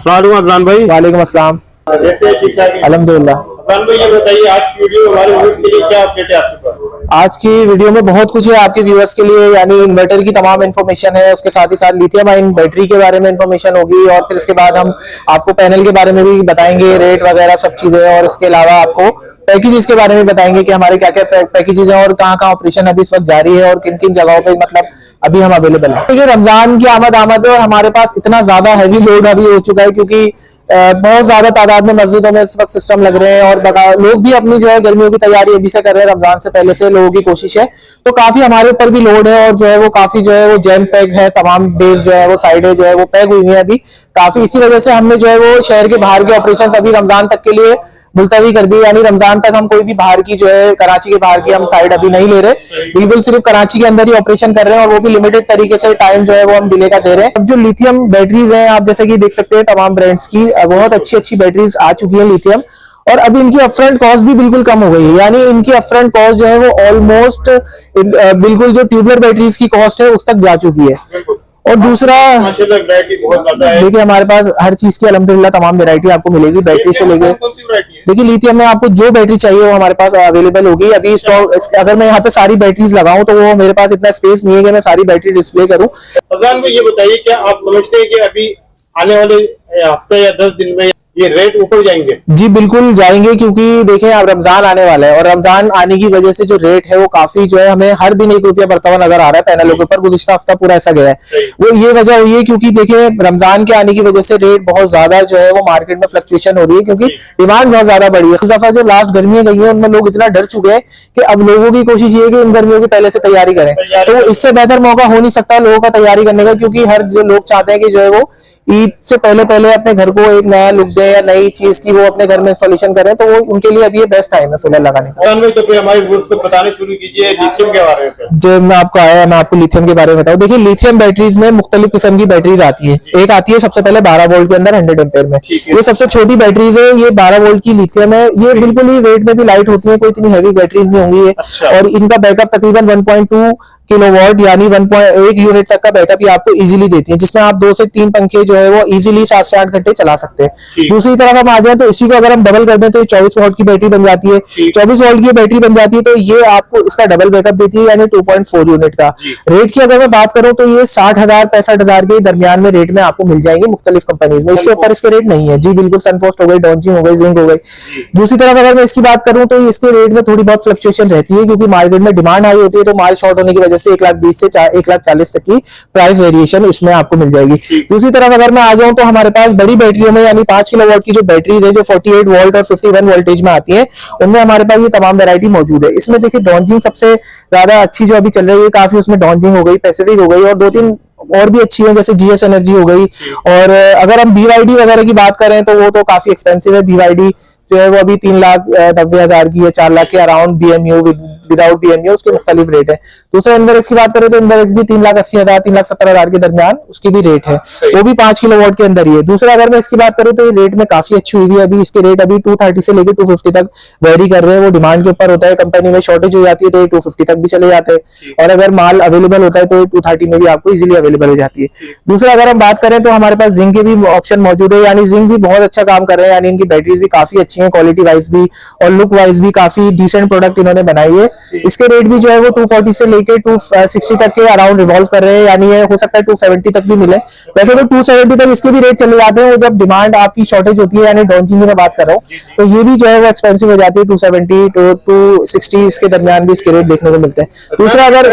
अदनान भाई। वालेकुम अस्सलाम। जैसे ठीक ठाक अल्हम्दुलिल्लाह। अदनान भाई, ये बताइए आज की वीडियो हमारे व्यूअर्स के लिए क्या अपडेट है आपके पास? आज की वीडियो में बहुत कुछ है आपके व्यूअर्स के लिए, यानी इन्वर्टर की तमाम इन्फॉर्मेशन है, उसके साथ ही साथ लिथियम आयन बैटरी के बारे में इन्फॉर्मेशन होगी, और फिर इसके बाद हम आपको पैनल के बारे में भी बताएंगे, रेट वगैरह सब चीजें, और इसके अलावा आपको पैकेजेस के बारे में बताएंगे कि हमारे क्या क्या पैकेजेस हैं और कहाँ कहाँ ऑपरेशन अभी इस वक्त जारी है और किन किन जगहों पे मतलब अभी हम अवेलेबल है। देखिए, रमजान की आमद है और हमारे पास इतना ज्यादा हैवी लोड अभी हो चुका है, क्योंकि बहुत ज्यादा तादाद में मस्जिदों में इस वक्त सिस्टम लग रहे हैं, और लोग भी अपनी जो है गर्मियों की तैयारी अभी से कर रहे हैं, रमजान से पहले से लोगों की कोशिश है, तो काफी हमारे ऊपर भी लोड है, और जो है वो काफी जो है वो जैम पैक है, तमाम बेस जो है वो साइडें जो है वो पैक हुई है अभी काफी। इसी वजह से हमने जो है वो शहर के बाहर के ऑपरेशन अभी रमजान तक के लिए मुलतवी कर दी, यानी रमजान तक हम कोई भी बाहर की जो है कराची के बाहर की हम साइड अभी नहीं ले रहे, बिल्कुल सिर्फ कराची के अंदर ही ऑपरेशन कर रहे हैं, और वो भी लिमिटेड तरीके से टाइम जो है वो हम डिले का दे रहे हैं। अब जो लिथियम बैटरीज हैं, आप जैसे कि देख सकते हैं तमाम ब्रांड्स की बहुत अच्छी अच्छी बैटरीज आ चुकी है लिथियम, और अभी इनकी अपफ्रंट कॉस्ट भी बिल्कुल कम हो गई है, यानी इनकी अपफ्रंट कॉस्ट जो है वो ऑलमोस्ट बिल्कुल जो ट्यूबलर बैटरीज की कॉस्ट है उस तक जा चुकी है। और दूसरा, देखिए हमारे पास हर चीज की अल्हम्दुलिल्लाह तमाम वैरायटी आपको मिलेगी, बैटरी से लेके। देखिए लिथियम में आपको जो बैटरी चाहिए वो हमारे पास अवेलेबल होगी अभी स्टॉक। अगर मैं यहाँ पे सारी बैटरीज लगाऊं तो वो मेरे पास इतना स्पेस नहीं है कि मैं सारी बैटरी डिस्प्ले करूं। अदनान भाई, ये बताइए क्या आप समझते हैं कि अभी आने वाले हफ्ते या 10 दिन में ये रेट ऊपर जाएंगे? जी बिल्कुल जाएंगे, क्योंकि देखें अब रमजान आने वाला है, और रमजान आने की वजह से जो रेट है वो काफी जो है हमें हर दिन 1 रुपया बढ़ता हुआ नजर आ रहा है पैनलों के ऊपर। गुज़िश्ता हफ्ता पूरा ऐसा गया है, वो ये वजह हुई है क्योंकि देखें रमजान के आने की वजह से रेट बहुत ज्यादा जो है वो मार्केट में फ्लक्चुएशन हो रही है, क्योंकि डिमांड बहुत ज्यादा बढ़ी है। इस दफा जो लास्ट गर्मियां गई है उनमें लोग इतना डर चुके हैं कि अब लोगों की कोशिश ये है कि इन गर्मियों की पहले से तैयारी करें, तो इससे बेहतर मौका हो नहीं सकता लोगों का तैयारी करने का, क्योंकि हर जो लोग चाहते हैं कि जो है वो ईद से पहले पहले अपने घर को एक नया लुक दे या नई चीज की वो अपने घर में इंस्टॉलेशन करें, तो वो उनके लिए अभी ये बेस्ट टाइम है सोलर लगाने का। तो फिर हमारे व्यूअर्स को बताने शुरू कीजिए लिथियम के बारे में। जो मैं आपको लिथियम के बारे में बताऊं। देखिए लिथियम बैटरीज में मुख्तलिफ किस्म की बैटरीज आती है। एक आती है सबसे पहले 12 वोल्ट के अंदर 100 एम्पेयर में, ये सबसे छोटी बैटरीज है, ये 12 वोल्ट की लिथियम है, ये बिल्कुल ही वेट में भी लाइट होती है, कोई इतनी हैवी बैटरीज नहीं होंगी ये, और इनका बैकअप तकरीबन 1.2 किलोवाट यानी 1.1 यूनिट तक का बैकअप ये आपको इजीली देती है, जिसमें आप 2 से 3 पंखे जो है वो इजीली 7 से 8 घंटे चला सकते हैं। दूसरी तरफ हम आ जाए तो इसी को अगर हम डबल कर दें तो ये 24 वोल्ट की बैटरी बन जाती है। 24 वोल्ट की बैटरी बन जाती है तो ये आपको इसका डबल बैकअप देती है, यानी 2.4 यूनिट का। रेट की अगर मैं बात करूं तो ये 60,000-65,000 के दरमियान में रेट में आपको मिल जाएंगे मुख्तलिफ कंपनीज में, इससे ऊपर इसके रेट नहीं है। जी बिल्कुल, सनफोस्ट हो गई, डॉन्जी हो गई, जिंक हो गई। दूसरी तरफ अगर मैं इसकी बात करूं तो इसके रेट में थोड़ी बहुत फ्लक्चुएशन रहती है, क्योंकि मार्केट में डिमांड हाई होती है, तो माल शॉर्ट होने की वजह से 1,20,000 से 1,40,000 तक की प्राइस वेरिएशन इसमें आपको मिल जाएगी। दूसरी तरफ अगर मैं आ जाऊं तो हमारे पास बड़ी बैटरियों में यानी 5 किलोवाट की जो बैटरीज है जो 48 वोल्ट और 51 वोल्टेज में आती है, उनमें हमारे पास ये तमाम वैरायटी मौजूद है। इसमें देखिए डॉन्जिंग सबसे ज्यादा अच्छी जो अभी चल रही है, काफी उसमें डॉन्जिंग हो गई, पैसिफिक हो गई, और 2-3 और भी अच्छी है जैसे जीएस एनर्जी हो गई। और अगर हम बीवाईडी वगैरह की बात करें तो वो तो काफी एक्सपेंसिव है। बीवाईडी जो है वो अभी 3,90,000 की है, 4 लाख के अराउंड। बीएमयू विदाउट बीएमयू उसके मुख्तलिफ रेट है। दूसरा इन्वर्क्स की बात करें तो इन्वर्क्स भी 3,80,000 3,70,000 के दरमियान उसकी भी रेट है, वो भी 5 किलोवाट के अंदर ही है। दूसरा अगर मैं इसकी बात करूं तो ये रेट में काफी अच्छी हुई है, अभी इसके रेट अभी 230 से लेकर 250 तक वेरी कर रहे हैं। वो डिमांड के ऊपर होता है, कंपनी में शॉर्टेज हो जाती है तो ये 250 तक भी चले जाते हैं, और अगर माल अवेलेबल होता है तो 230 में भी आपको इजिली अवेलेबल हो जाती है। दूसरा अगर हम बात करें तो हमारे पास जिंक के भी ऑप्शन मौजूद है, यानी जिंक भी बहुत अच्छा काम कर रहे हैं, यानी इनकी बैटरीज भी काफी अच्छी है, क्वालिटी वाइज भी और लुक वाइज भी काफी डिसेंट प्रोडक्ट इन्होंने बनाई है। इसके रेट भी जो है वो 240 से लेके 260 तक के अराउंड रिवॉल्व कर रहे हैं, यानी ये हो सकता है 270 तक भी मिले। वैसे तो 270 तक इसके भी रेट चले जाते हैं, वो जब डिमांड आपकी शॉर्टेज होती है, यानी डॉन्जिंग की मैं बात कर रहा हूँ, तो ये भी जो है वो एक्सपेंसिव हो जाती है। 270 to 260 इसके दरमियान भी इसके रेट देखने को मिलते हैं। दूसरा अगर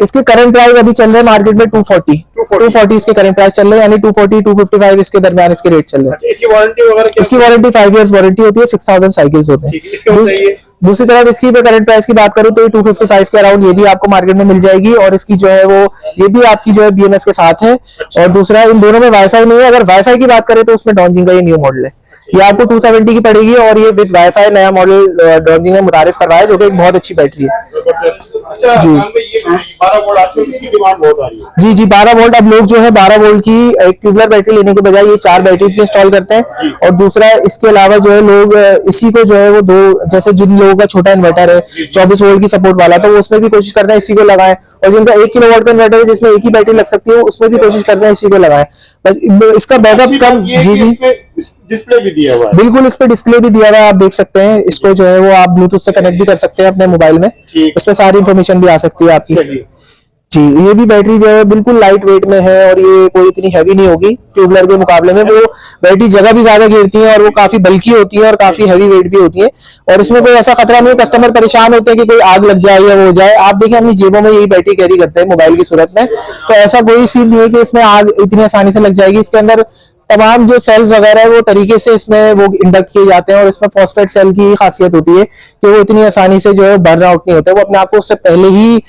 इसके करंट प्राइस अभी चल रहे हैं मार्केट में 240 इसके करंट प्राइस चल रहे हैं, यानी 240 255 इसके दरमियान इसके रेट चल रहे हैं। इसकी वारंटी वगैरह? इसकी वारंटी 5 इयर्स वारंटी होती है, 6000 साइकिल्स होते हैं। दूसरी तरफ इसकी करंट प्राइस की बात करूं तो 255 के अराउंड ये भी आपको मार्केट में मिल जाएगी, और इसकी जो है वो ये भी आपकी जो है बीएमएस के साथ है। और दूसरा इन दोनों में वाईफाई नहीं है। अगर वाईफाई की बात करें तो उसमें डॉन्जिंग का ये न्यू मॉडल है, ये आपको 270 की पड़ेगी और ये विद वाईफाई नया मॉडल डॉन्जिंग ने मुतारिफ करवाया है, जो कि एक बहुत अच्छी बैटरी है। अच्छा जी। अदनान भाई, ये 12 वोल्ट आजकल इसकी डिमांड बहुत आ रही है। जी जी, 12 वोल्ट। अब लोग जो है 12 वोल्ट की एक ट्यूबलर बैटरी लेने के बजाय ये 4 बैटरीज भी इंस्टॉल करते हैं। और दूसरा इसके अलावा जो है लोग इसी को जो है वो दो, जैसे जिन लोगों का छोटा इन्वर्टर है 24 वोल्ट की सपोर्ट वाला, तो वो उसमें भी कोशिश करते हैं इसी को लगाएं। और जिनका 1 किलोवाट का इन्वर्टर है जिसमें एक ही बैटरी लग सकती है, उसमें भी कोशिश करते हैं इसी को लगाएं। बस इसका बैकअप कम। जी जी, डिस्प्ले भी दिया हुआ है। बिल्कुल, इस पे डिस्प्ले भी दिया हुआ है, आप देख सकते हैं। इसको जो है वो आप ब्लूटूथ से कनेक्ट भी कर सकते हैं अपने मोबाइल में, ठीक। इसमें सारी इंफॉर्मेशन भी आ सकती है आपकी। चलिए। जी, ये भी बैटरी जो है बिल्कुल लाइट वेट में है और ये कोई इतनी हैवी नहीं होगी ट्यूबलर के मुकाबले में। वो बैटरी जगह भी ज्यादा घेरती है और वो काफी बल्की होती है और काफी हैवी वेट भी होती है। और इसमें कोई ऐसा खतरा नहीं है, कस्टमर परेशान होते हैं कि कोई आग लग जाए या वो हो जाए। आप देखिए अपनी जेबों में यही बैटरी कैरी करते हैं मोबाइल की सूरत में, तो ऐसा कोई सीन नहीं है कि इसमें आग इतनी आसानी से लग जाएगी। इसके अंदर तमाम जो सेल्स वगैरह है वो तरीके से इसमें वो इंडक्ट किए जाते हैं और इसमें फॉस्फेट सेल की खासियत होती है कि वो इतनी आसानी से जो है बर्न आउट नहीं होता, वो अपने आप को उससे पहले ही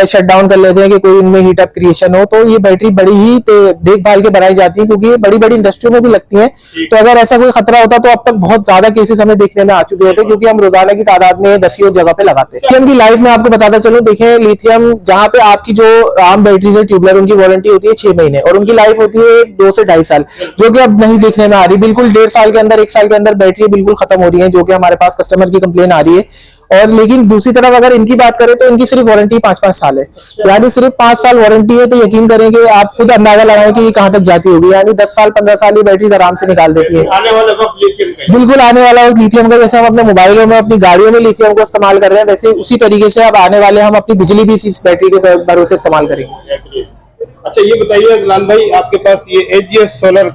शट डाउन कर लेते हैं कि कोई इनमें हीट अप क्रिएशन हो। तो ये बैटरी बड़ी ही देखभाल के बनाई जाती है, क्योंकि ये बड़ी बड़ी इंडस्ट्रियों में भी लगती है। तो अगर ऐसा कोई खतरा होता तो अब तक बहुत ज्यादा केसेस हमें देखने में आ चुके होते, क्योंकि हम रोजाना की तादाद में दसियों जगह पे लगाते हैं। लिथियम की लाइफ में आपको बताता चलो, देखें लिथियम जहां पे आपकी जो आम बैटरीज है ट्यूबलर, उनकी वारंटी होती है 6 महीने और उनकी लाइफ होती है 2 से 2.5 साल, जो कि अब नहीं देखने में आ रही। बिल्कुल 1.5 साल के अंदर, 1 साल के अंदर बैटरी बिल्कुल खत्म हो रही है, जो कि हमारे पास कस्टमर की कंप्लेन आ रही है। और लेकिन दूसरी तरफ अगर इनकी बात करें तो इनकी सिर्फ वारंटी 5-5 साल है, यानी सिर्फ 5 साल वारंटी है। तो यकीन करेंगे, आप खुद अंदाजा लगाएं कि ये कहां तक जाती होगी, यानी 10 साल 15 साल ये बैटरीज आराम से निकाल देती है। आने वाला वक्त लिथियम का है। बिल्कुल आने वाला वक्त लिथियम का, जैसे हम अपने मोबाइलों में अपनी गाड़ियों में लिथियम को इस्तेमाल कर रहे हैं, वैसे उसी तरीके से अब आने वाले हम अपनी बिजली भी इस बैटरी के भरोसे इस्तेमाल करेंगे। अच्छा ये बताइए अदनान भाई, आपके पास ये एजीएस सोलर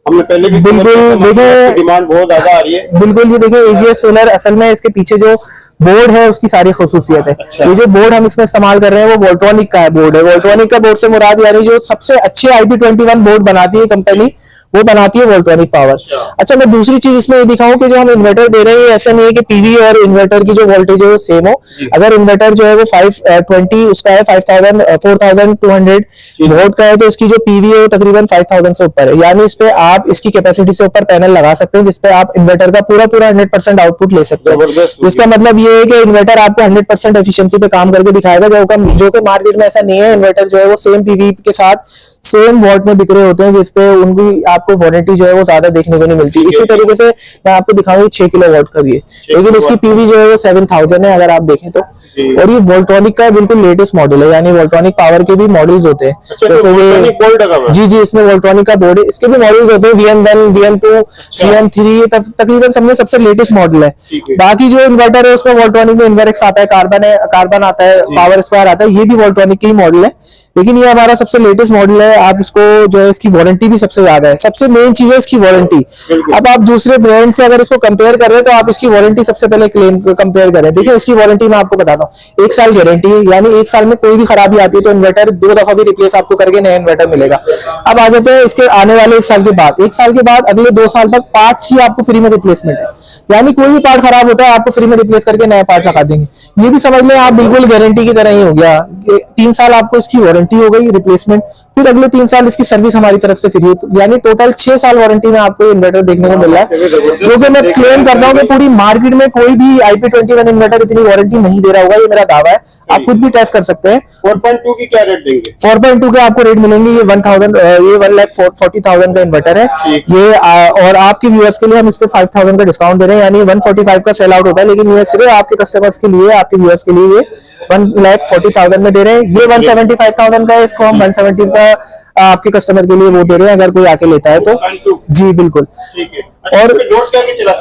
हमने पहले भी बिल्कुल, देखिए डिमांड बहुत ज्यादा आ रही है। बिल्कुल, ये देखिए एजीएस सोलर, असल में इसके पीछे जो बोर्ड है उसकी सारी खसूसियत है। अच्छा। ये जो बोर्ड हम इसमें इस्तेमाल कर रहे हैं वो वोल्ट्रॉनिक का है बोर्ड है। वोल्ट्रॉनिक का बोर्ड से मुराद यानी जो सबसे अच्छे IP21 बोर्ड बनाती है कंपनी, वो बनाती है वोल्ट्रॉनिक पावर। अच्छा, मैं दूसरी चीज इसमें ये दिखाऊं कि जो हम इन्वर्टर दे रहे हैं, ऐसा नहीं है कि पीवी और इन्वर्टर की जो वोल्टेज है वो सेम हो। अगर इन्वर्टर जो है वो 520 उसका है, 4200 वोल्ट का है, तो इसकी जो पीवी है वो तकरीबन 5000 से ऊपर है। यानी इस पे आप इसकी कैपेसिटी से ऊपर पैनल लगा सकते हैं, जिसपे आप इन्वर्टर का पूरा 100% आउटपुट ले सकते हैं। इसका मतलब ये है कि इन्वर्टर आपको 100% एफिशिएंसी पे काम करके दिखाएगा, जो कि मार्केट में ऐसा नहीं है। इन्वर्टर जो है वो सेम पीवी के साथ सेम वॉट में बिक रहे होते हैं, जिसपे उनकी आपको वारंटी जो है वो ज्यादा देखने को नहीं मिलती। इसी तरीके से मैं आपको दिखाऊंगी 6 किलोवाट का भी है, लेकिन इसकी पीवी जो है वो 7000 है अगर आप देखें तो। और ये वोल्ट्रॉनिक का बिल्कुल लेटेस्ट मॉडल है, यानी वोल्ट्रॉनिक पावर के भी मॉडल्स होते हैं। अच्छा, तो वोल्ट्रॉनिक बोर्ड लगा हुआ है। जी जी, इसमें वोल्ट्रॉनिक का बोर्ड है, इसके भी मॉडल्स होते हैं VM1, VM2, VM3, ये तकरीबन सब में सबसे लेटेस्ट मॉडल है। बाकी जो इन्वर्टर है उसमें वोल्ट्रॉनिक में इन्वर्क्स आता है, कार्बन आता है, पावर स्क्वायर आता है, ये भी वोल्ट्रॉनिक के ही मॉडल है। लेकिन ये हमारा सबसे लेटेस्ट मॉडल है। आप इसको जो है इसकी वारंटी भी सबसे ज्यादा है, सबसे मेन चीज है इसकी वारंटी। अब आप दूसरे ब्रांड से अगर इसको कंपेयर कर रहे हैं तो आप इसकी वारंटी सबसे पहले कंपेयर करें। देखिए इसकी वारंटी मैं आपको बताता हूँ, 1 साल गारंटी है, यानी 1 साल में कोई भी खराबी आती है तो इन्वर्टर 2 दफा भी रिप्लेस आपको करके नया इन्वर्टर मिलेगा। अब आ जाते हैं इसके आने वाले 1 साल के बाद। 1 साल के बाद अगले 2 साल तक पार्ट्स की आपको फ्री में रिप्लेसमेंट है, यानी कोई भी पार्ट खराब होता है आपको फ्री में रिप्लेस करके नया पार्ट लगा देंगे। ये भी समझ लें आप बिल्कुल गारंटी की तरह ही हो गया। 3 साल आपको इसकी वारंटी हो गई रिप्लेसमेंट, फिर अगले 3 साल इसकी सर्विस हमारी तरफ से फ्री है, यानी टोटल 6 साल वारंटी में आपको इन्वर्टर देखने को मिल रहा है। जो कि मैं क्लेम करता हूँ कि पूरी मार्केट में कोई भी IP21 इन्वर्टर इतनी वारंटी नहीं दे रहा होगा, ये मेरा दावा है। आप खुद भी टेस्ट कर सकते हैं। 4.2 की क्या रेट देंगे? 4.2 के आपको रेट मिलेंगे। ये 1,40,000 का इन्वर्टर है ये। और आपके व्यूअर्स के लिए हम इस पे 5000 का डिस्काउंट दे रहे हैं, यानी 145 का सेल आउट होता है, लेकिन ये सिर्फ आपके कस्टमर्स के लिए, आपके व्यूअर्स के लिए ये 1,40,000 में दे रहे हैं। ये 175,000 का है, इसको हम 170 का आपके कस्टमर के लिए वो दे रहे हैं अगर कोई आके लेता है तो। जी बिल्कुल। ठीक है। अच्छा, और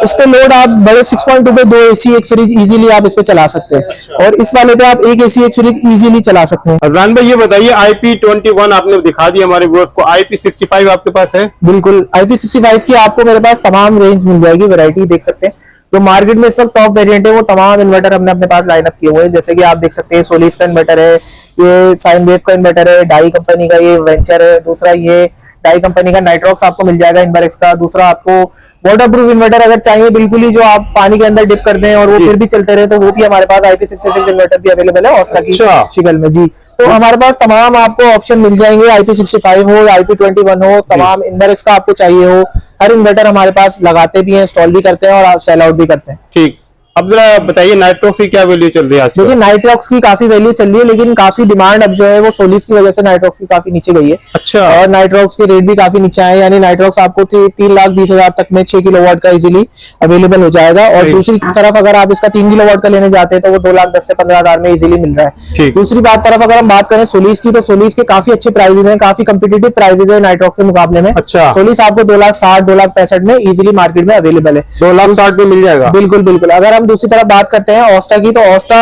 इस पे लोड आप बड़े 6.2 पे 2 AC 1 फ्रिज इजीली आप इस पे चला सकते हैं। अच्छा। और इस वाले पे आप 1 AC 1 फ्रिज इजीली चला सकते हैं। अजलान भाई ये बताइए, IP21 आपने दिखा दिया हमारे व्यूअर्स को, IP65 आपके पास है? बिल्कुल, IP65 की आपको मेरे पास तमाम रेंज मिल जाएगी, वैरायटी देख सकते हैं। जो मार्केट में इस वक्त टॉप वेरिएंट है वो तमाम इन्वर्टर हमने अपने पास लाइन अप किए हुए हैं। जैसे कि आप देख सकते हैं सोलिस का इन्वर्टर है, ये साइन वेव का इन्वर्टर है, डाई कंपनी का ये वेंचर है, दूसरा ये टाई कंपनी का नाइट्रॉक्स आपको मिल जाएगा इनवर्क्स का। दूसरा आपको वाटर प्रूफ इन्वर्टर अगर चाहिए बिल्कुल ही जो आप पानी के अंदर डिप कर दें और वो फिर भी चलते रहे, तो वो भी हमारे पास IP66 इन्वर्टर भी अवेलेबल है ओस्टा की शिगल में जी। तो हमारे पास तमाम आपको ऑप्शन मिल जाएंगे, IP65 हो या IP21 हो, तमाम इन्वर्क्स का आपको चाहिए हो, हर इन्वर्टर हमारे पास लगाते भी हैं, इंस्टॉल भी करते हैं और सेल आउट भी करते हैं। ठीक, अब जरा बताइए नाइट्रॉक्स की क्या वैल्यू चल रही है आज? देखिए नाइट्रॉक्स की काफी वैल्यू चल रही है, लेकिन काफी डिमांड अब जो है वो सोलिस की वजह से नाइट्रॉक्स की काफी नीचे गई है। अच्छा। और नाइट्रॉक्स के रेट भी काफी नीचे आए, यानी नाइट्रॉक्स आपको 3,20,000 तक में 6 किलोवाट का इजीली अवेलेबल हो जाएगा। और दूसरी तरफ अगर आप इसका 3 किलोवाट का लेने जाते हैं तो वो 2,10,000 से 15,000 में इजीली मिल रहा है। दूसरी बात तरफ अगर हम बात करें सोलिस की, तो सोलिस के काफी अच्छे प्राइजेस हैं, काफी कम्पिटेटिव प्राइजेस है नाइट्रॉक्स के मुकाबले में। अच्छा। सोलिस आपको 2,60,000 2,65,000 में इजीली मार्केट में अवेलेबल है। 2,60,000 में मिल जाएगा? बिल्कुल बिल्कुल। अगर हम दूसरी तरफ बात करते हैं ओस्टा की, तो ओस्टा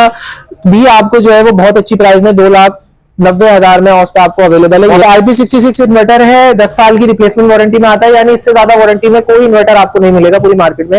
भी आपको जो है वो बहुत अच्छी प्राइस में 2,90,000 में ओस्टा आपको अवेलेबल है। IP66 इन्वर्टर है, 10 साल की रिप्लेसमेंट वारंटी में आता है, यानी इससे ज्यादा वारंटी में कोई इन्वर्टर आपको नहीं मिलेगा पूरी मार्केट में।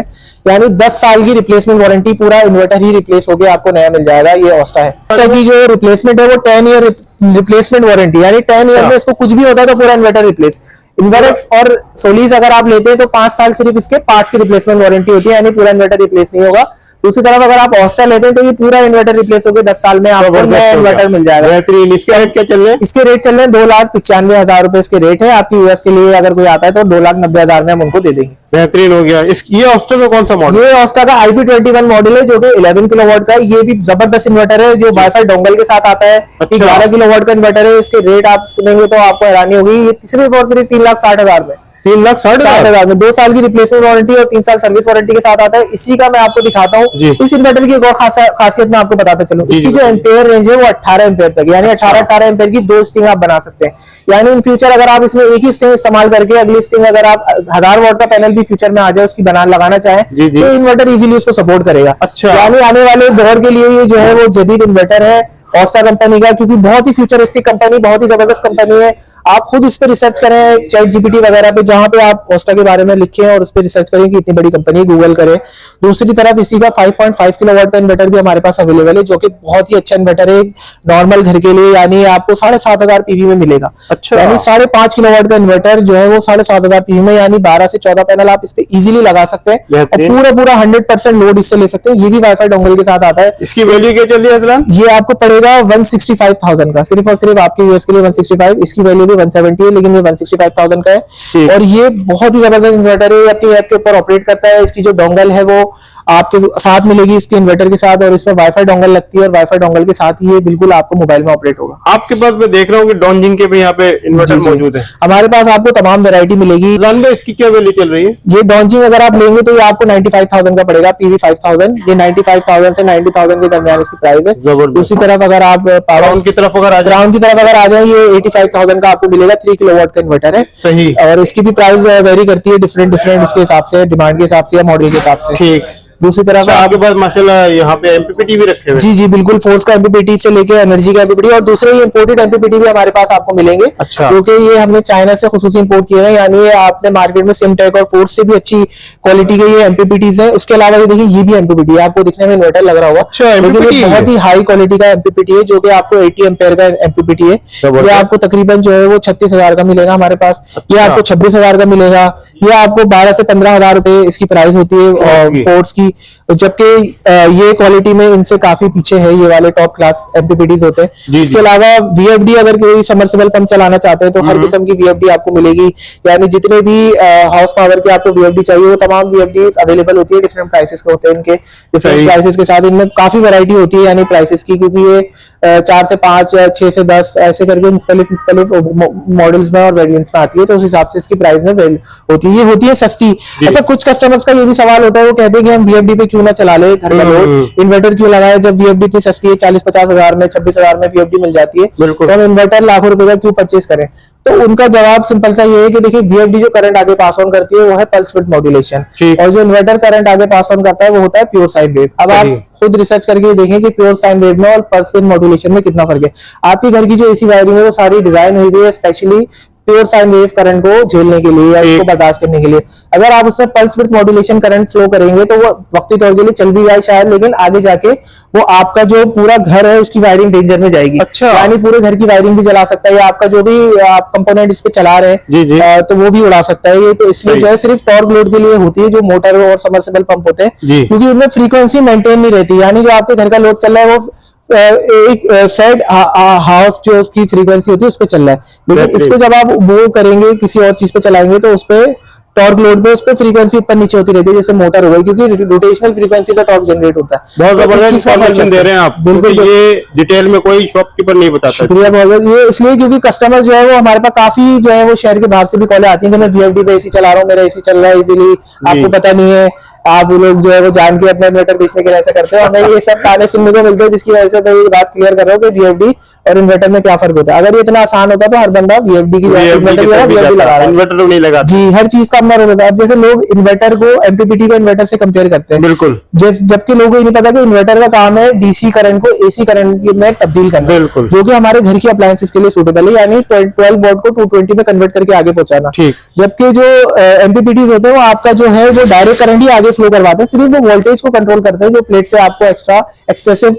यानी 10 साल की रिप्लेसमेंट वारंटी, पूरा इन्वर्टर ही रिप्लेस होकर आपको नया मिल जाएगा। ये ओस्टा है। ओस्टा की जो रिप्लेसमेंट है वो 10 ईयर रिप्लेसमेंट वारंटी, यानी 10 ईयर में इसको कुछ भी होता है तो पूरा इन्वर्टर रिप्लेस। इन्वर्क्स और सोलिस अगर आप लेते हैं तो 5 साल सिर्फ इसके पार्ट्स की रिप्लेसमेंट वारंटी होती है, यानी पूरा इन्वर्टर रिप्लेस नहीं होगा। दूसरी तरफ अगर आप ओस्टा लेते हैं तो ये पूरा इन्वर्टर रिप्लेस होकर 10 साल में आपको नया इन्वर्टर मिल जाएगा। बेहतरीन। इसके रेट क्या चल रहे हैं? इसके रेट चल रहे हैं 2,95,000 रुपए इसके रेट है। आपकी यूएस के लिए अगर कोई आता है तो 2,90,000 में हम उनको दे देंगे। बेहतरीन हो गया। ये ओस्टा का कौन सा मॉडल? ये ओस्टा का IP21 मॉडल है जो कि 11 किलोवाट का है। ये भी जबरदस्त इन्वर्टर है जो वाईफाई डोंगल के साथ आता है। अच्छा। 11 किलोवाट का इन्वर्टर है। इसके रेट आप सुनेंगे तो आपको हैरानी होगी। ये सिर्फ और सिर्फ 3,60,000 में 3,60,000 में 2 साल की रिप्लेसमेंट वारंटी और 3 साल सर्विस वारंटी के साथ आता है। इसी का मैं आपको दिखाता हूँ। इस इन्वर्टर की एक और खासियत मैं आपको बताता चलूं। इसकी जो एम्पेयर रेंज है वो 18 एम्पेयर तक, यानी 18 एम्पेयर की 2 स्ट्रिंग आप बना सकते हैं। यानी इन फ्यूचर अगर आप इसमें एक ही स्ट्रिंग इस्तेमाल करके अगली स्ट्रिंग अगर आप 1000 वाट का पैनल भी फ्यूचर में आ जाए उसकी लगाना चाहें तो इन्वर्टर इजीली उसको सपोर्ट करेगा। अच्छा। यानी आने वाले दौर के लिए ये जो है वो जदीद इन्वर्टर है ओस्टा कंपनी का, क्योंकि बहुत ही फ्यूचरिस्टिक कंपनी, बहुत ही जबरदस्त कंपनी है। आप खुद इस पे रिसर्च करें चैट जीपीटी वगैरह पे, जहां पे आप ओस्टा के बारे में लिखें और उस पे रिसर्च करें कि इतनी बड़ी कंपनी, गूगल करें। दूसरी तरफ इसी का 5.5 किलोवाट का इन्वर्टर भी हमारे पास अवेलेबल है जो कि बहुत ही अच्छा इन्वर्टर है नॉर्मल घर के लिए, यानी आपको 7,500 पीवी में मिलेगा। अच्छा। यानी 5.5 किलोवाट का इन्वर्टर जो है वो 7,500 पीवी में, यानी 12 से 14 पैनल आप इस पे इजीली लगा सकते हैं और पूरा 100% लोड इससे ले सकते हैं। ये भी वाईफाई डोंगल के साथ आता है। इसकी वैल्यू क्या चल रही है? ये आपको पड़ेगा 165,000 का, सिर्फ और सिर्फ आपके यूएस के लिए 165। इसकी वैल्यू भी 170 है, लेकिन ये 165,000 का है। और ये बहुत ही जबरदस्त इन्वर्टर है, अपनी ऐप के ऊपर ऑपरेट करता है। इसकी जो डोंगल है वो आपके साथ मिलेगी इसके इन्वर्टर के साथ, और इसमें वाईफाई डोंगल लगती है और वाईफाई डोंगल के साथ ही ये बिल्कुल आपको मोबाइल में ऑपरेट होगा। आपके पास मैं देख रहा हूँ कि डॉनजिंग के भी यहाँ पे इन्वर्टर मौजूद है। हमारे पास आपको तमाम वैरायटी मिलेगी। इसकी क्या वैल्यू चल रही है? ये डॉनजिंग अगर आप लेंगे तो ये आपको 95,000 का पड़ेगा, PV 5000। ये 95,000 से 90,000 के दरमियान इसकी प्राइस है। दूसरी तरफ अगर आप ग्राउंड की तरफ अगर आ जाए ये 85,000 का आपको मिलेगा। 3 किलोवाट का इन्वर्टर है। सही। और इसकी भी प्राइस वेरी करती है डिफरेंट उसके हिसाब से, डिमांड के हिसाब से या मॉडल के हिसाब से। ठीक। दूसरी तरफ आपके पास माशाल्लाह यहाँ पे एमपीपीटी भी रखे हुए। जी बिल्कुल, फोर्स का एमपीपीटी से लेके एनर्जी का एमपीपीटी और दूसरे इंपोर्टेड एमपीपीटी भी हमारे पास आपको मिलेंगे। अच्छा। जो कि ये हमने चाइना से खुसूसी इंपोर्ट किए हैं, यानी ये आपने मार्केट में सिमटेक और फोर्स से भी अच्छी क्वालिटी के ये एमपीपीटीज है। उसके अलावा ये देखिए ये भी एमपीपीटी है, आपको दिखने में इन्वर्टर लग रहा होगा। अच्छा, लेकिन ये बहुत ही हाई क्वालिटी का एमपीपीटी है जो कि आपको 80 एम्पेयर का एमपीपीटी है। ये आपको तकरीबन जो है वो 36,000 का मिलेगा हमारे पास। ये आपको 26,000 का मिलेगा। ये आपको 12 से 15,000 रुपए इसकी प्राइस होती है फोर्स की, जबकि ये क्वालिटी में इनसे काफी पीछे है। ये वाले टॉप क्लास एमपीपीटीज होते हैं। इसके अलावा वीएफडी, अगर कोई सबमर्सिबल पंप चलाना चाहते हैं तो हर किस्म की वीएफडी आपको मिलेगी। यानी जितने भी हाउस पावर के आपको वीएफडी चाहिए वो तमाम वीएफडी अवेलेबल होती है। डिफरेंट प्राइसेस के होते हैं इनके, डिफरेंट प्राइसेस के साथ इनमें काफी वैरायटी होती है यानी प्राइसेस की, क्योंकि ये 4 से 5, 6 से 10 ऐसे करके मुख्तलिफ मॉडल्स में और वेरिएंट्स में आती है। तो उस हिसाब से इसकी प्राइस में होती है। ये होती है सस्ती। अच्छा, कुछ कस्टमर्स का ये भी सवाल होता है, वो कहते हैं कि हम वीएफडी पे क्यों ना चला ले घर का लोड, इन्वर्टर क्यों लगाए जब वीएफडी इतनी सस्ती है, 40-50 हजार में, 26,000 में वीएफडी मिल जाती है, तो हम इन्वर्टर लाखों रुपए का क्यों परचेज करें? तो उनका जवाब सिंपल सा ये है कि देखिए वीएफडी जो करंट आगे पास ऑन करती है वो है पल्स विड्थ मॉड्यूलेशन, और जो इन्वर्टर करंट आगे पास ऑन करता है वो होता है प्योर साइन वेव। अब आप खुद रिसर्च करके देखें कि प्योर साइन वेव में और पल्स विड्थ मॉड्यूलेशन में कितना फर्क है। आपके घर की जो एसी वायरिंग है वो सारी डिजाइन हुई है specially pure sine wave current को झेलने के लिए या उसको बर्दाश्त करने के लिए। अगर आप उसमें pulse width modulation current flow करेंगे तो वो वक्ती तौर के लिए चल भी जाए शायद, लेकिन आगे जाके वो आपका जो पूरा घर है उसकी वायरिंग डेंजर में जाएगी। अच्छा। यानी पूरे घर की वायरिंग भी जला सकता है, या आपका जो भी आप कंपोनेंट इस पे चला रहे हैं तो वो भी उड़ा सकता है ये। तो इसलिए जो है सिर्फ टॉर्क लोड के लिए होती है जो मोटर और सबमर्सिबल पंप होते हैं, क्योंकि उनमें फ्रीक्वेंसी मेंटेन नहीं रहती। यानी जो आपके घर का लोड चल रहा है वो एक सेट हाउस जो उसकी फ्रीक्वेंसी होती है उस पे चल रहा है, लेकिन इसको जब आप वो करेंगे किसी और चीज पे चलाएंगे तो उस पे टॉर्क लोड पे उस पे फ्रीक्वेंसी ऊपर नीचे होती रहती है, जैसे मोटर हो गई, क्योंकि रोटेशनल फ्रीक्वेंसी से टॉर्क जनरेट होता है। बहुत जबरदस्त इंफॉर्मेशन दे रहे हैं आप, बिल्कुल। ये डिटेल में कोई शॉपकीपर नहीं बताता। शुक्रिया बहुत बहुत। ये इसलिए क्योंकि कस्टमर जो है वो हमारे पास काफी जो है वो शहर के बाहर से भी कॉलें आती हैं कि मैं VFD पे एसी चला रहा हूँ, मेरा एसी चल रहा है इजीली, आपको पता नहीं है, आप लोग जो है वो जान के अपना इन्वर्टर बेचने के लिए ऐसा करते हो। हमें ये सब ताने सुनने को मिलते हैं, जिसकी वजह से मैं ये बात क्लियर कर रहा हूँ कि VFD और इन्वर्टर में क्या फर्क होता है। अगर ये इतना आसान होता तो हर बंदा VFD की इन्वर्टर लगा रहा है, इन्वर्टर नहीं लगा जी, हर चीज का अपना रोल होता है। अब जैसे लोग इन्वर्टर को MPPT को इन्वर्टर से कंपेयर करते हैं, बिल्कुल, जबकि लोगों को ये नहीं पता कि इन्वर्टर का काम है DC करंट को AC करंट में तब्दील करना, बिल्कुल, जो कि हमारे घर की अप्लायंसेस के लिए सूटेबल है, यानी 12 वोल्ट को 220 में कन्वर्ट करके आगे पहुंचाना। जबकि जो MPPT होते हैं वो आपका जो है वो डायरेक्ट करंट ही आगे फ्लो करवाते हैं, सिर्फ वो वोल्टेज को कंट्रोल करते हैं, जो प्लेट से आपको एक्स्ट्रा एक्सेसिव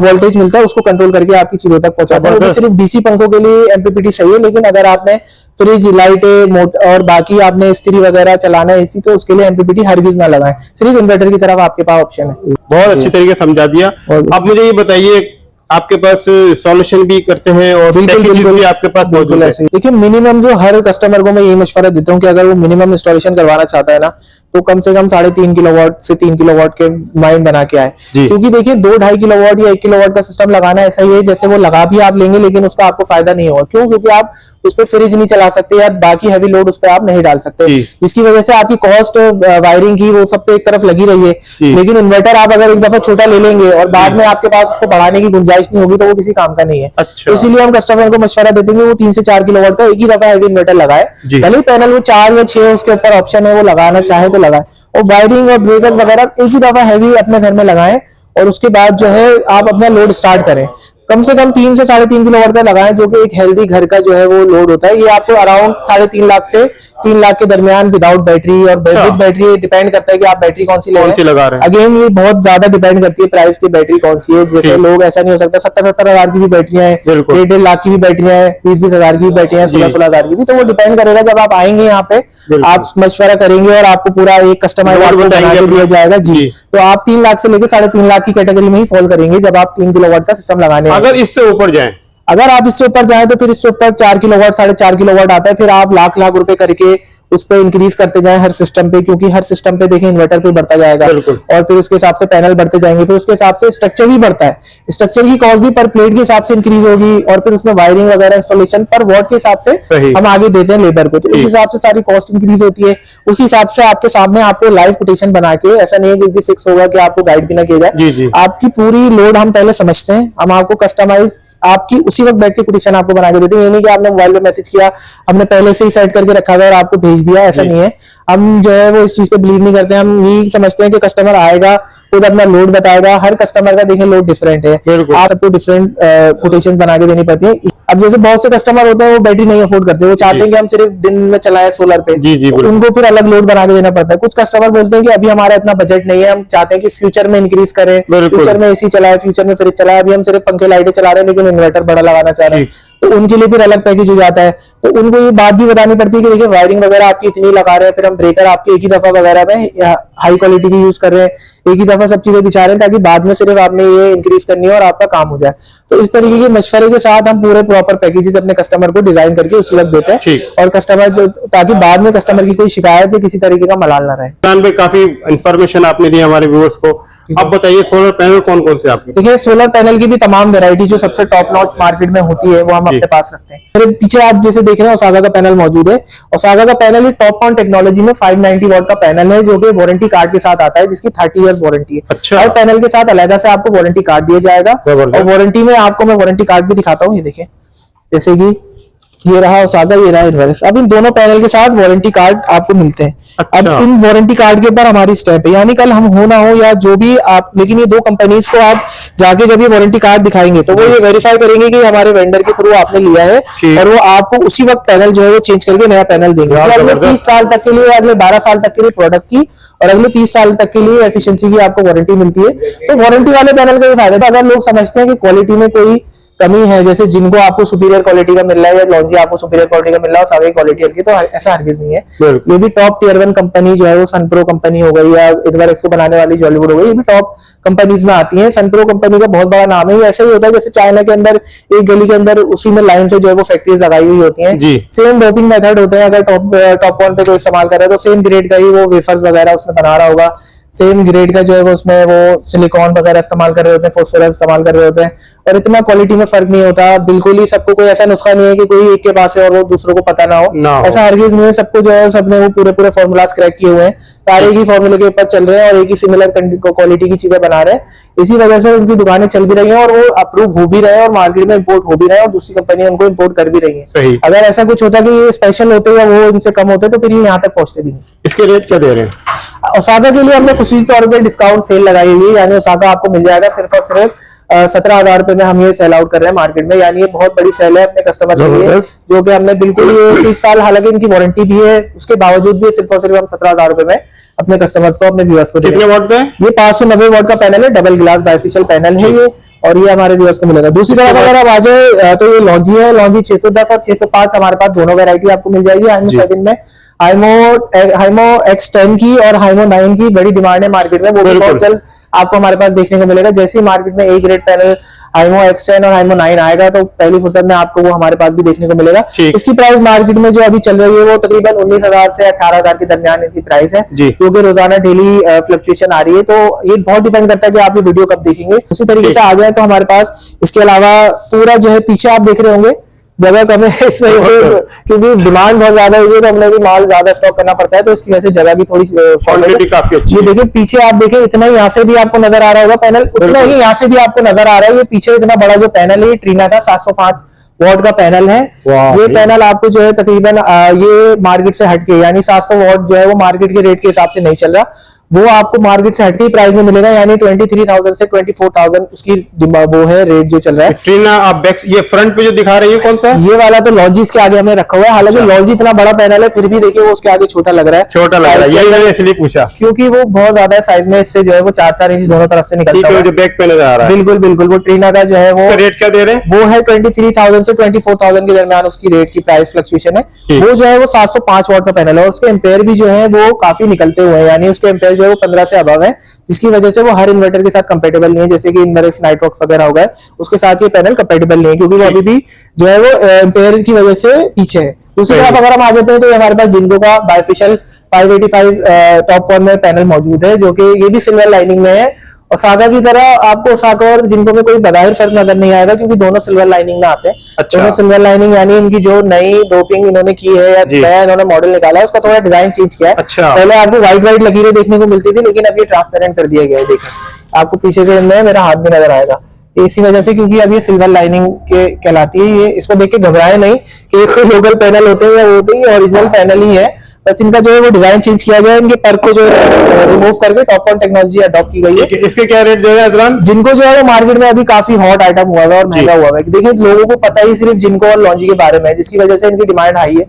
वोल्टेज मिलता है उसको कंट्रोल करके आपकी चीजों तक पहुंचाता है। वो सिर्फ DC पंखों के लिए MPPT सही है, लेकिन अगर आपने फ्रिज, लाइटें और बाकी आपने इस्त्री वगैरह चलाना है AC, तो उसके लिए MPPT हरगिज ना लगाएं, सिर्फ इन्वर्टर की तरफ आपके पास ऑप्शन है। बहुत अच्छी तरीके से समझा दिया। अब मुझे ये बताइए, आपके पास सॉल्यूशन भी करते हैं और पैकेजेस भी आपके पास मौजूद है? देखिए, मिनिमम जो हर कस्टमर को मैं यही मशवरा देता हूँ कि अगर वो मिनिमम इंस्टॉलेशन करवाना चाहता है ना, तो कम से कम 3.5 किलोवाट से 3 किलोवाट के माइंड बना के आए। क्योंकि देखिए 2-2.5 किलोवाट या 1 किलोवाट का सिस्टम लगाना ऐसा ही है जैसे वो लगा भी आप लेंगे लेकिन उसका आपको फायदा नहीं होगा। क्यों? क्योंकि आप उस पर फ्रिज नहीं चला सकते या बाकी हैवी लोड उस पर आप नहीं डाल सकते, जिसकी वजह से आपकी कॉस्ट वायरिंग की वो सब तो एक तरफ लगी रही है। लेकिन इन्वर्टर आप अगर एक दफा छोटा ले लेंगे और बाद में आपके पास उसको बढ़ाने की गुंजाइश नहीं होगी तो वो किसी काम का नहीं है। तो इसीलिए हम कस्टमर को मशवरा देते हैं वो 3 से 4 किलोवाट का एक ही दफा हैवी इन्वर्टर लगाए, भले ही पैनल वो 4 या 6 उसके ऊपर ऑप्शन है, वो लगाना चाहे तो लगाए, और वायरिंग और ब्रेकर वगैरह एक ही दफा हैवी अपने घर में लगाएं और उसके बाद जो है आप अपना लोड स्टार्ट करें। कम से कम 3 से 3.5 किलोवाट का लगाएं, जो कि एक हेल्दी घर का जो है वो लोड होता है। ये आपको अराउंड 3.5 लाख से 3 लाख के दरमियान विदाउट बैटरी और विद बैटरी, डिपेंड करता है कि आप बैटरी कौन सी लगा रहे हैं। अगेन ये बहुत ज्यादा डिपेंड करती है प्राइस की, बैटरी कौन सी है। जैसे लोग ऐसा नहीं हो सकता 70-70 हजार की भी बैटरियां हैं, 1.5 लाख की भी बैटरियां हैं, 20-20 हजार की भी बैटरियां हैं, 16-16 हजार की भी। तो वो डिपेंड करेगा, जब आप आएंगे यहाँ पे आप मशवरा करेंगे और आपको पूरा एक कस्टमाइज बना के दिया जाएगा जी। तो आप 3 लाख से लेकर 3.5 लाख की कैटेगरी में ही फॉल करेंगे जब आप 3 किलोवाट का सिस्टम लगाने। अगर इससे ऊपर अगर आप इससे ऊपर जाएं तो फिर इससे ऊपर 4 किलोवाट 4.5 किलोवाट आता है, फिर आप लाख रुपए करके उस पर इंक्रीज करते जाएं हर सिस्टम पे, क्योंकि हर सिस्टम पे देखिए इन्वर्टर पे बढ़ता जाएगा और फिर उसके हिसाब से पैनल बढ़ते जाएंगे, फिर उसके हिसाब से स्ट्रक्चर भी बढ़ता है, स्ट्रक्चर की कॉस्ट भी पर प्लेट के हिसाब से इंक्रीज होगी, और फिर उसमें वायरिंग वगैरह इंस्टॉलेशन पर वॉट के हिसाब से हम आगे देते हैं लेबर को, तो उस हिसाब से सारी कॉस्ट इंक्रीज होती है। उस हिसाब से आपके सामने आपको लाइव कोटेशन बना के, ऐसा नहीं है क्योंकि फिक्स होगा कि आपको गाइड भी ना किया जाए, आपकी पूरी लोड हम पहले समझते हैं, हम आपको कस्टमाइज आपकी उसी वक्त बैठ के कोटेशन आपको बना के देते हैं। ये नहीं कि आपने मोबाइल पे मैसेज किया, हमने पहले से ही सेट करके रखा हुआ और आपको भेज दिया, ऐसा नहीं है। हम जो है वो इस चीज पे बिलीव नहीं करते, हम यही समझते हैं कि कस्टमर आएगा खुद अपना लोड बताएगा। हर कस्टमर का देखिए लोड डिफरेंट है, आप सबको डिफरेंट कोटेशंस बना के देनी पड़ती है। अब जैसे बहुत से कस्टमर होते हैं वो बैटरी नहीं अफोर्ड करते, वो चाहते हैं कि हम सिर्फ दिन में चलाएं सोलर पे, उनको फिर अलग लोड बना के देना पड़ता है। कुछ कस्टमर बोलते हैं कि अभी हमारा इतना बजट नहीं है, हम चाहते हैं कि फ्यूचर में इंक्रीज करें, फ्यूचर में एसी चलाए, फ्यूचर में फ्रिज चलाए, अभी हम सिर्फ पंखे लाइटें चला रहे हैं लेकिन इन्वर्टर बड़ा लगाना चाह रहे हैं, तो उनके लिए फिर अलग पैकेज हो जाता है। तो उनको ये बात भी बतानी पड़ती है कि देखिए वायरिंग वगैरह आपकी इतनी लगा रहे हैं, फिर हम ब्रेकर आपके एक ही दफा वगैरह में हाई क्वालिटी भी यूज कर रहे हैं, एक ही दफा सब चीजें बिछा रहे हैं, ताकि बाद में सिर्फ आपने ये इंक्रीज करनी है और आपका काम हो जाए। तो इस तरीके के मशवरे के साथ हम पूरे प्रॉपर पैकेजेस अपने कस्टमर को डिजाइन करके उसी वक्त देते हैं, और कस्टमर ताकि बाद में कस्टमर की कोई शिकायत या किसी तरीके का मलाल ना रहे। काफी इंफॉर्मेशन आपने दी हमारे व्यूअर्स को। अब बताइए सोलर पैनल कौन कौन से आपके? देखिए सोलर पैनल की भी तमाम वैरायटी जो सबसे टॉप नॉच मार्केट में होती है वो हम अपने पास रखते हैं। फिर पीछे आप जैसे देख रहे हैं ओसागा का पैनल मौजूद है। ओसागा का पैनल एक टॉप ऑन टेक्नोलॉजी में 590 वॉट का पैनल है, जो कि वारंटी कार्ड के साथ आता है, जिसकी 30 इयर्स वारंटी है। अच्छा। हर पैनल के साथ अलग से आपको वारंटी कार्ड दिया जाएगा, और वारंटी में आपको मैं वारंटी कार्ड भी दिखाता हूँ। ये देखिए, जैसे कि ये रहा ओसाका, ये रहा इनवर्स। अब इन दोनों पैनल के साथ वारंटी कार्ड आपको मिलते हैं। अच्छा। अब इन वारंटी कार्ड के ऊपर हमारी स्टैंप है, यानी कल हम हो ना हो या जो भी आप, लेकिन ये दो कंपनीज को आप जाके जब ये वारंटी कार्ड दिखाएंगे तो वो ये वेरीफाई करेंगे कि हमारे वेंडर के थ्रू आपने लिया है, ठीक। और वो आपको उसी वक्त पैनल जो है वो चेंज करके नया पैनल देंगे। यार, तो अगले जबरदस्त। 30 साल तक के लिए, अगले 12 साल तक के लिए प्रोडक्ट की, और अगले 30 साल तक के लिए एफिशिएंसी की आपको वारंटी मिलती है। तो वारंटी वाले पैनल का ये फायदा था। अगर लोग समझते हैं कि क्वालिटी में कोई कमी है, जैसे जिनको आपको सुपीरियर क्वालिटी का मिल रहा है या लॉन्जी आपको सुपीरियर क्वालिटी का मिल रहा है और सारी क्वालिटी हल्की, तो ऐसा हरगिज नहीं है। बिल्कुल। ये भी टॉप टियर 1 कंपनी जो है वो सनप्रो कंपनी हो गई या इनवर्स को बनाने वाली जॉलीवुड हो गई, ये भी टॉप कंपनीज में आती है। सनप्रो कंपनी का बहुत बड़ा नाम है। ये ऐसा ही होता है जैसे चाइना के अंदर एक गली के अंदर उसी में लाइन से जो है वो फैक्ट्रीज लगाई हुई होती हैं। जी। सेम डोपिंग मेथड होते हैं। अगर टॉप वन पे कोई इस्तेमाल कर रहा है तो सेम ग्रेड का ही वो वेफर्स वगैरह उसमें बना रहा होगा, सेम ग्रेड का जो है वो उसमें वो सिलिकॉन वगैरह इस्तेमाल कर रहे होते हैं, फॉस्फोरस इस्तेमाल कर रहे होते हैं, और इतना क्वालिटी में फर्क नहीं होता बिल्कुल ही। सबको कोई ऐसा नुस्खा नहीं है कि कोई एक के पास है और वो दूसरों को पता ना हो, ऐसा हरगिज नहीं है। सबको जो है सबने वो पूरे फॉर्मूलाज क्रैक किए हुए हैं, सारे एक ही फॉर्मूले के ऊपर चल रहे हैं और एक ही सिमिलर क्वालिटी की चीजें बना रहे हैं। इसी वजह से उनकी दुकानें चल भी रही हैं और वो अप्रूव हो भी रहे हैं और मार्केट में इंपोर्ट हो भी रहे हैं और दूसरी कंपनी उनको इंपोर्ट कर भी रही सही। है। अगर ऐसा कुछ होता कि ये स्पेशल होते या वो इनसे कम होते तो फिर ये यहाँ तक पहुंचते भी नहीं। इसके रेट क्या दे रहे हैं? ओसाका के लिए हमने खुशी तौर पे डिस्काउंट सेल लगाई हुई है, यानी ओसाका आपको मिल जाएगा सिर्फ और सिर्फ 17,000 रुपए में हम ये सेल आउट कर रहे हैं मार्केट में। यानी ये बहुत बड़ी सेल है अपने कस्टमर के लिए, जो कि हमने बिल्कुल ये 30 साल, हालांकि इनकी वारंटी भी है, उसके बावजूद भी सिर्फ और सिर्फ हम 17,000 रुपए में अपने कस्टमर्स को, अपने व्यूअर्स को। कितने वॉट का है? ये 590 वॉट का पैनल है, डबल ग्लास बाइफेशियल पैनल है ये, और ये हमारे व्यूअर्स को मिलेगा। दूसरी तरफ अगर आप आ जाए तो ये लॉन्जी है, लॉन्जी 610 और 605 हमारे पास दोनों वैरायटी आपको मिल जाएगी। हाइमो 7 में हाइमो X10 की और हाइमो 9 की बड़ी डिमांड है मार्केट में, वो भी बहुत जल्द आपको हमारे पास देखने को मिलेगा। जैसे ही मार्केट में ए ग्रेड पैनल हाइमो X10 और हाइमो 9 आएगा तो पहली फुर्सत में आपको वो हमारे पास भी देखने को मिलेगा। इसकी प्राइस मार्केट में जो अभी चल रही है वो तकरीबन 19,000 से 18,000 के दरमियान इसकी प्राइस है, जो कि रोजाना डेली फ्लक्चुएशन आ रही है। तो ये बहुत डिपेंड करता है कि आप ये वीडियो कब देखेंगे। उसी तरीके से आ जाए तो हमारे पास इसके अलावा पूरा जो है पीछे आप देख रहे होंगे जगह कम है इस वजह से, क्योंकि डिमांड बहुत ज्यादा है तो हमने भी माल ज्यादा स्टॉक करना पड़ता है, तो इसकी वजह से जगह की थोड़ी क्वांटिटी काफी अच्छी है। ये देखिए पीछे आप देखें, इतना यहाँ से भी आपको नजर आ रहा होगा पैनल, उतना ही यहाँ से भी आपको नजर आ रहा है। ये पीछे इतना बड़ा जो पैनल है ट्रीना का 705 वॉट का पैनल है। ये पैनल आपको जो है तकरीबन ये मार्केट से हटके, यानी 700 वॉट जो है वो मार्केट के रेट के हिसाब से नहीं चल रहा, वो आपको मार्केट से हटके प्राइस में मिलेगा, यानी 23,000 से 24,000 उसकी वो है रेट जो चल रहा है। ट्रीना आप बैक, ये फ्रंट पे जो दिखा रही है कौन सा? ये वाला तो लॉन्जी के आगे हमने रखा हुआ है, हालांकि लॉन्जी इतना बड़ा पैनल है फिर भी देखिए वो उसके आगे छोटा लग रहा है। छोटा लग रहा है, यही मैंने इसलिए पूछा, क्योंकि वो बहुत ज्यादा है साइज में, इससे जो है वो 4-4 इंच दोनों तरफ से निकलता है। जो बैक पे नजर आ रहा है, बिल्कुल बिल्कुल वो ट्रीना का जो है वो रेट क्या दे रहे हैं? वो है 23,000 से 24,000 के दरमियान उसकी रेट की प्राइस फ्लक्चुएशन है। वो जो है वो 705 वॉट का पैनल है और उसके एम्पेयर भी जो है वो काफी निकलते हुए हैं, यानी उसके एम्पेयर जो है वो 15 से अबव है, जिसकी वजह से वो हर इन्वर्टर के साथ कंपेटेबल नहीं है। जैसे कि इनवर्स नाइट्रॉक्स वगैरह हो गए, उसके साथ ये पैनल कंपेटेबल नहीं है, क्योंकि वो अभी भी जो है वो एम्पेयर की वजह से पीछे है। दूसरी तरफ अगर हम आ जाते हैं तो हमारे पास जिनको का बाइफेशियल 585 टॉप वन में पैनल मौजूद है, जो कि ये भी सिल्वर लाइनिंग में है। और सागा की तरह आपको सागा और जिनको में कोई बदाहिर फर्क नजर नहीं आएगा, क्योंकि दोनों सिल्वर लाइनिंग में आते हैं। अच्छा। दोनों सिल्वर लाइनिंग, यानी इनकी जो नई डोपिंग इन्होंने की है या नया इन्होंने मॉडल निकाला है उसका थोड़ा डिजाइन चेंज किया है। अच्छा। पहले आपको व्हाइट लकीरें देखने को मिलती थी, लेकिन अब ये ट्रांसपेरेंट कर दिया गया है। देखिए आपको पीछे से मेरा हाथ भी नजर आएगा, इसी वजह से, क्योंकि अब ये सिल्वर लाइनिंग के कहलाती है। ये इसको देख के घबराए नहीं कि ये कोई लोकल पैनल होते हैं या वो होते हैं, ओरिजिनल पैनल ही है, बस इनका जो है वो डिजाइन चेंज किया गया है। इनके पर को जो है रिमूव करके टॉप वन टेक्नोलॉजी अडॉप्ट की गई है। इसके क्या रेट जो है अजरान? जिनको जो है वो मार्केट में अभी काफी हॉट आइटम हुआ है और महंगा हुआ है। देखिए लोगों को पता ही सिर्फ जिनको और लॉन्जी के बारे में, जिसकी वजह से इनकी डिमांड हाई है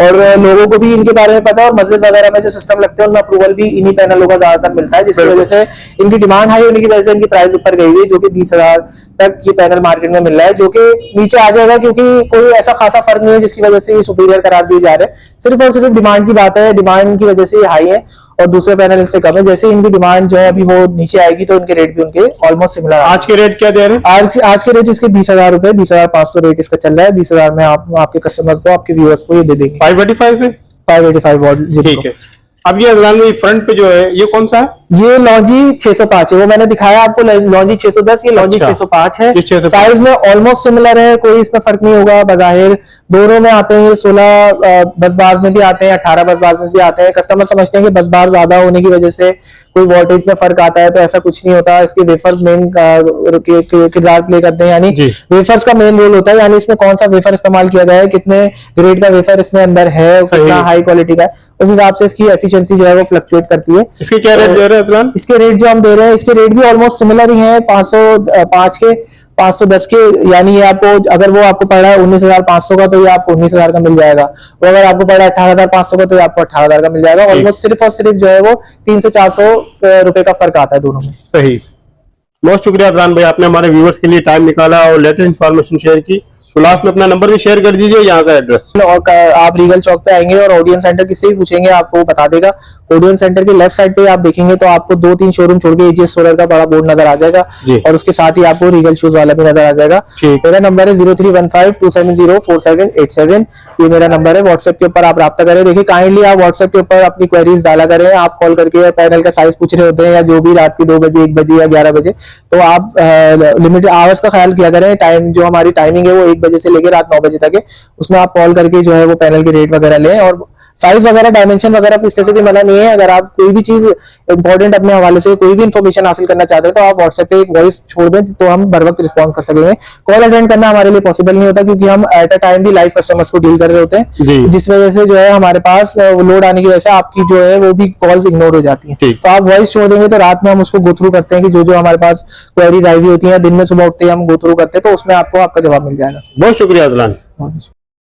और लोगों को भी इनके बारे में पता है, और मस्जिद वगैरह में जो सिस्टम लगते हैं उनमें अप्रूवल भी इन्हीं पैनलों का ज्यादातर मिलता है, जिसकी वजह से इनकी डिमांड हाई होने की वजह से इनकी प्राइस ऊपर गई हुई, जो कि 20,000 तक ये पैनल मार्केट में मिल रहा है, जो कि नीचे आ जाएगा, क्योंकि कोई ऐसा खासा फर्क नहीं है जिसकी वजह से ये सुपीरियर करार दिए जा रहे हैं। सिर्फ और सिर्फ डिमांड की बात है, डिमांड की वजह से ये हाई है और दूसरे पैनल इससे कम है। जैसे इनकी डिमांड जो है अभी वो नीचे आएगी तो इनके रेट भी उनके ऑलमोस्ट सिमिलर। आज के रेट क्या दे रहे हैं? आज के रेट इसके 20,000 रुपए, 20,500 रेट इसका चल रहा है। 20,000 में आप आपके कस्टमर्स को, आपके व्यूअर्स को ये दे देंगे 585 पे 585 वॉट। ठीक है। अब ये अदलान में फ्रंट पे जो है ये कौन सा है? ये लॉन्जी 605 है, वो मैंने दिखाया आपको लॉन्जी 610, ये लॉन्जी अच्छा। 605 है। ये 605 साइज में ऑलमोस्ट सिमिलर है, कोई इसमें फर्क नहीं होगा बजाहिर। दोनों में आते हैं, 16 बस बार्स में भी आते हैं, 18 बस बार्स में भी आते हैं। कस्टमर समझते हैं कि बस बार ज्यादा होने की वजह से कोई वोल्टेज में फर्क आता है, तो ऐसा कुछ नहीं होता। इसके वेफर्स मेन किरदार प्ले करते हैं, यानी जी। वेफर्स का मेन रोल होता है, यानी इसमें कौन सा वेफर इस्तेमाल किया गया है, कितने ग्रेड का वेफर इसमें अंदर है, कितना हाई क्वालिटी का है, उस हिसाब से इसकी एफिशिएंसी जो है वो फ्लक्चुएट करती है। इसके क्या रेट दे रहे हैं अदलान? इसके रेट जो हम दे रहे हैं, इसके रेट भी ऑलमोस्ट सिमिलर ही है, 505 के 510 के, यानी ये आपको अगर वो आपको पड़ रहा है 19,500 का, तो ये आपको 19,000 का मिल जाएगा। और अगर आपको पड़ रहा है 18,500 का, तो ये आपको 18,000 का मिल जाएगा। ऑलमोस्ट सिर्फ और सिर्फ जो है वो 300 से 400 रुपए का फर्क आता है दोनों में। सही। बहुत शुक्रिया अदलान भाई, आपने हमारे व्यूअर्स के लिए टाइम निकाला और लेटेस्ट इन्फॉर्मेशन शेयर की। लास्ट में अपना नंबर भी शेयर कर दीजिए, यहाँ का एड्रेस। और आप रीगल चौक पे आएंगे और ओडियन सेंटर किसी भी पूछेंगे आपको बता देगा। ओडियन सेंटर के लेफ्ट साइड पे आप देखेंगे तो आपको 2-3 शोरूम छोड़ के एजीएस सोलर का बड़ा बोर्ड नजर आ जाएगा, और उसके साथ ही आपको रीगल शूज वाला भी नजर आ जाएगा। ठीक। मेरा नंबर है 0315-270-4787। ये मेरा नंबर है। व्हाट्सएप के ऊपर आप राब्ता करें। देखिए काइंडली आप व्हाट्सएप के ऊपर अपनी क्वेरीज डाला करें। आप कॉल करके पैनल का साइज पूछ रहे होते हैं, या जो भी रात की 2 बजे 1 बजे या 11 बजे, तो आप लिमिटेड आवर्स का ख्याल किया करें। टाइम जो हमारी टाइमिंग है वो 1 बजे से लेकर रात 9 बजे तक है, उसमें आप कॉल करके जो है वो पैनल के रेट वगैरह लें। और साइज वगैरह डायमेंशन वगैरह पूछने से भी मना नहीं है। अगर आप कोई भी चीज इंपॉर्टेंट अपने हवाले से कोई भी इन्फॉर्मेशन हासिल करना चाहते हैं, तो आप व्हाट्सएप पे एक वॉइस छोड़ दें, तो हम बर वक्त रिस्पॉन्स कर सकेंगे। कॉल अटेंड करना हमारे लिए पॉसिबल नहीं होता, क्योंकि हम एट अ टाइम भी लाइव कस्टमर्स को डील कर रहे होते हैं, जिस वजह से जो है हमारे पास लोड आने की वजह से आपकी जो है वो भी कॉल्स इग्नोर हो जाती है। तो आप वॉइस छोड़ देंगे तो रात में हम उसको गो थ्रू करते हैं कि जो जो हमारे पास क्वेरीज आई हुई होती है, दिन में सुबह उठते हैं हम गो थ्रू करते हैं, तो उसमें आपको आपका जवाब मिल जाएगा। बहुत शुक्रिया अदलान।